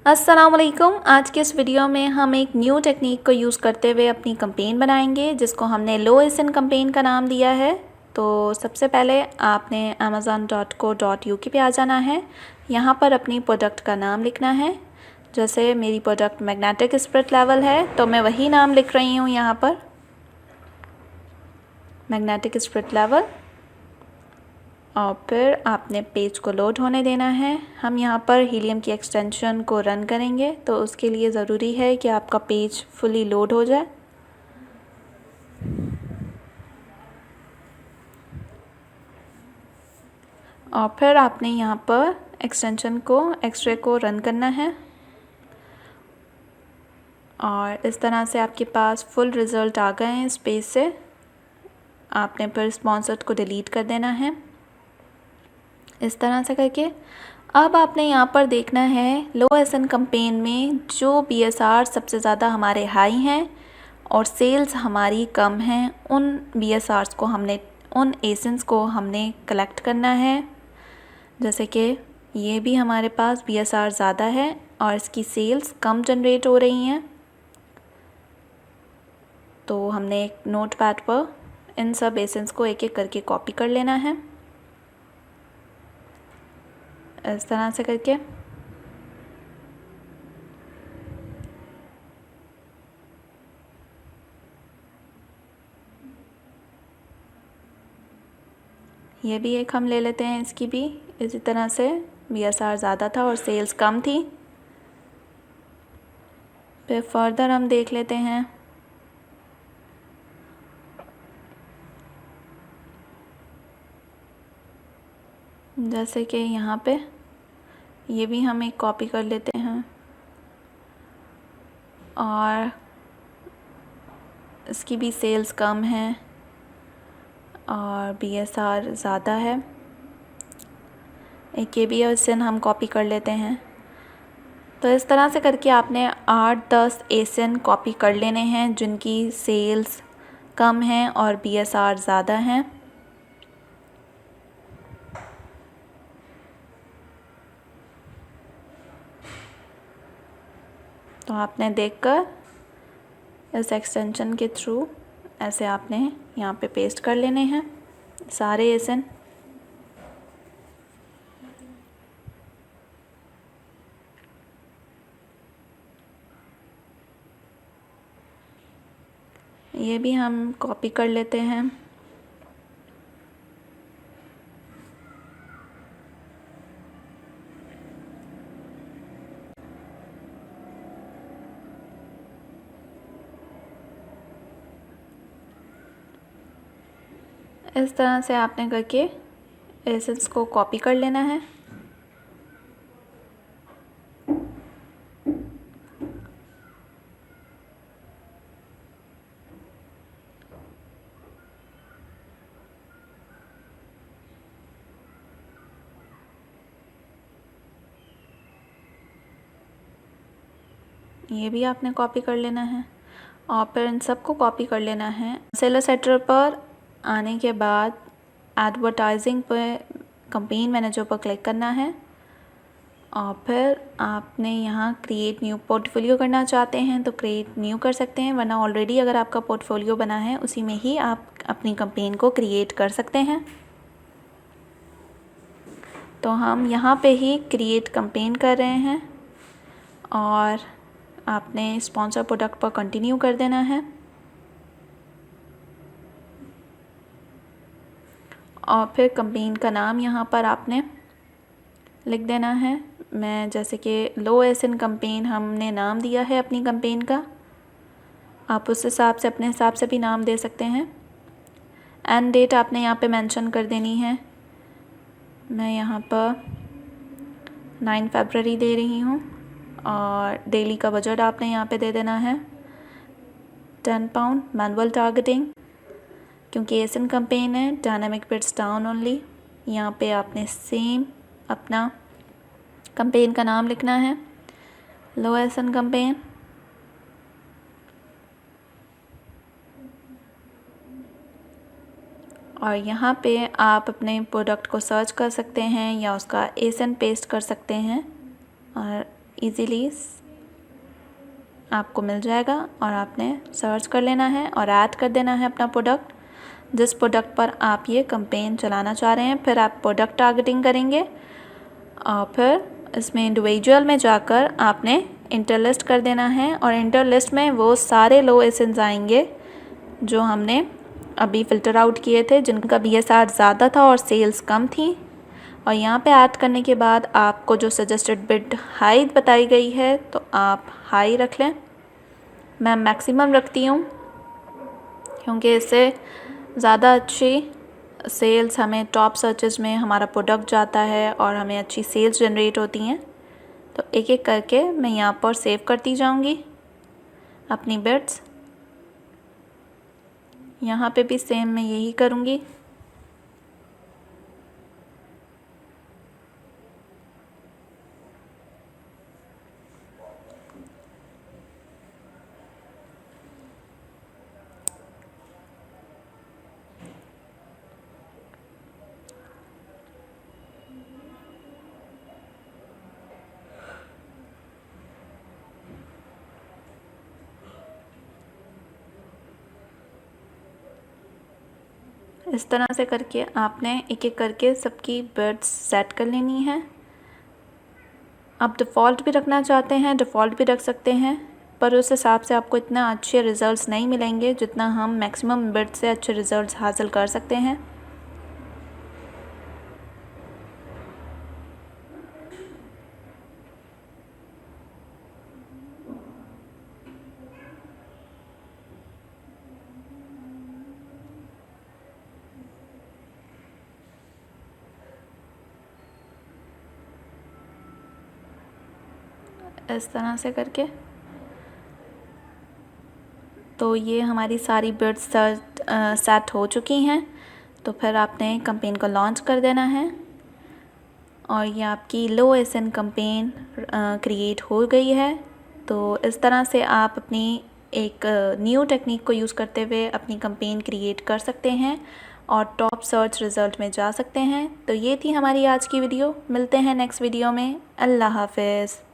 अस्सलामुअलैकुम। आज के इस वीडियो में हम एक न्यू टेक्निक को यूज़ करते हुए अपनी कैंपेन बनाएंगे जिसको हमने लो एसएन कैंपेन का नाम दिया है। तो सबसे पहले आपने amazon.co.uk पे आ जाना है। यहाँ पर अपनी प्रोडक्ट का नाम लिखना है। जैसे मेरी प्रोडक्ट मैग्नेटिक स्पिरिट लेवल है तो मैं वही नाम लिख रही हूँ यहाँ पर, मैग्नेटिक स्पिरिट लेवल। और फिर आपने पेज को लोड होने देना है। हम यहाँ पर हीलियम की एक्सटेंशन को रन करेंगे तो उसके लिए ज़रूरी है कि आपका पेज फुली लोड हो जाए। और फिर आपने यहाँ पर एक्सटेंशन को एक्सरे को रन करना है और इस तरह से आपके पास फुल रिज़ल्ट आ गए हैं इस पेज से। आपने फिर स्पॉन्सर्ड को डिलीट कर देना है इस तरह से करके। अब आपने यहाँ पर देखना है लो एसएन कैंपेन में जो बीएसआर सबसे ज़्यादा हमारे हाई हैं और सेल्स हमारी कम हैं, उन बीएसआर्स को हमने, उन एसेंस को हमने कलेक्ट करना है। जैसे कि ये भी हमारे पास बीएसआर ज़्यादा है और इसकी सेल्स कम जनरेट हो रही हैं। तो हमने एक नोट पैड पर इन सब एसेंस को एक एक करके कॉपी कर लेना है इस तरह से करके। ये भी एक हम ले लेते हैं, इसकी भी इसी तरह से बीएसआर ज़्यादा था और सेल्स कम थी। फिर फर्दर हम देख लेते हैं। जैसे कि यहाँ पे ये भी हम एक कॉपी कर लेते हैं और इसकी भी सेल्स कम है और बीएसआर ज़्यादा है। एक ये भी एसन हम कॉपी कर लेते हैं। तो इस तरह से करके आपने 8-10 एसन कॉपी कर लेने हैं जिनकी सेल्स कम हैं और बीएसआर ज़्यादा हैं। तो आपने देखकर इस एक्सटेंशन के थ्रू ऐसे आपने यहाँ पे पेस्ट कर लेने हैं सारे एसन। ये भी हम कॉपी कर लेते हैं। इस तरह से आपने करके एसेंस को कॉपी कर लेना है। ये भी आपने कॉपी कर लेना है और फिर इन सबको कॉपी कर लेना है। सेलर सेटर पर आने के बाद एडवर्टाइजिंग पे कैंपेन मैनेजर पर क्लिक करना है और फिर आपने यहाँ क्रिएट न्यू पोर्टफोलियो करना चाहते हैं तो क्रिएट न्यू कर सकते हैं, वरना ऑलरेडी अगर आपका पोर्टफोलियो बना है उसी में ही आप अपनी कैंपेन को क्रिएट कर सकते हैं। तो हम यहाँ पे ही क्रिएट कैंपेन कर रहे हैं और आपने स्पॉन्सर प्रोडक्ट पर कंटिन्यू कर देना है और फिर कैंपेन का नाम यहाँ पर आपने लिख देना है। मैं जैसे कि लो एसएन कैंपेन हमने नाम दिया है अपनी कैंपेन का, आप उस हिसाब से अपने हिसाब से भी नाम दे सकते हैं। एंड डेट आपने यहाँ पे मेंशन कर देनी है। मैं यहाँ पर 9 फरवरी दे रही हूँ और डेली का बजट आपने यहाँ पे दे देना है 10 पाउंड मैनुअल टारगेटिंग, क्योंकि एसएन कैंपेन है डायनामिक बिड्स डाउन ओनली। यहाँ पे आपने सेम अपना कैंपेन का नाम लिखना है, लो एसएन कैंपेन। और यहाँ पे आप अपने प्रोडक्ट को सर्च कर सकते हैं या उसका एसन पेस्ट कर सकते हैं और इजीली आपको मिल जाएगा और आपने सर्च कर लेना है और ऐड कर देना है अपना प्रोडक्ट, जिस प्रोडक्ट पर आप ये कैंपेन चलाना चाह रहे हैं। फिर आप प्रोडक्ट टारगेटिंग करेंगे और फिर इसमें इंडिविजुअल में जाकर आपने इंटर लिस्ट कर देना है और इंटर लिस्ट में वो सारे लो एसेंस आएंगे जो हमने अभी फ़िल्टर आउट किए थे, जिनका BSR ज़्यादा था और सेल्स कम थी। और यहाँ पे ऐड करने के बाद आपको जो सजेस्टेड बिड हाई बताई गई है तो आप हाई रख लें। मैं मैक्सिमम रखती हूँ क्योंकि इससे ज़्यादा अच्छी सेल्स हमें टॉप सर्चेस में हमारा प्रोडक्ट जाता है और हमें अच्छी सेल्स जनरेट होती हैं। तो एक एक करके मैं यहाँ पर सेव करती जाऊँगी अपनी बिड्स। यहाँ पे भी सेम मैं यही करूँगी। इस तरह से करके आपने एक एक करके सबकी बिड्स सेट कर लेनी है। आप डिफ़ॉल्ट भी रखना चाहते हैं डिफ़ॉल्ट भी रख सकते हैं, पर उस हिसाब से आपको इतना अच्छे रिज़ल्ट्स नहीं मिलेंगे जितना हम मैक्सिमम बिड से अच्छे रिज़ल्ट्स हासिल कर सकते हैं। इस तरह से करके तो ये हमारी सारी बिड्स सेट हो चुकी हैं। तो फिर आपने कैंपेन को लॉन्च कर देना है और ये आपकी लो एसएन कैंपेन क्रिएट हो गई है। तो इस तरह से आप अपनी एक न्यू टेक्निक को यूज़ करते हुए अपनी कैंपेन क्रिएट कर सकते हैं और टॉप सर्च रिज़ल्ट में जा सकते हैं। तो ये थी हमारी आज की वीडियो। मिलते हैं नेक्स्ट वीडियो में। अल्लाह हाफ़िज़।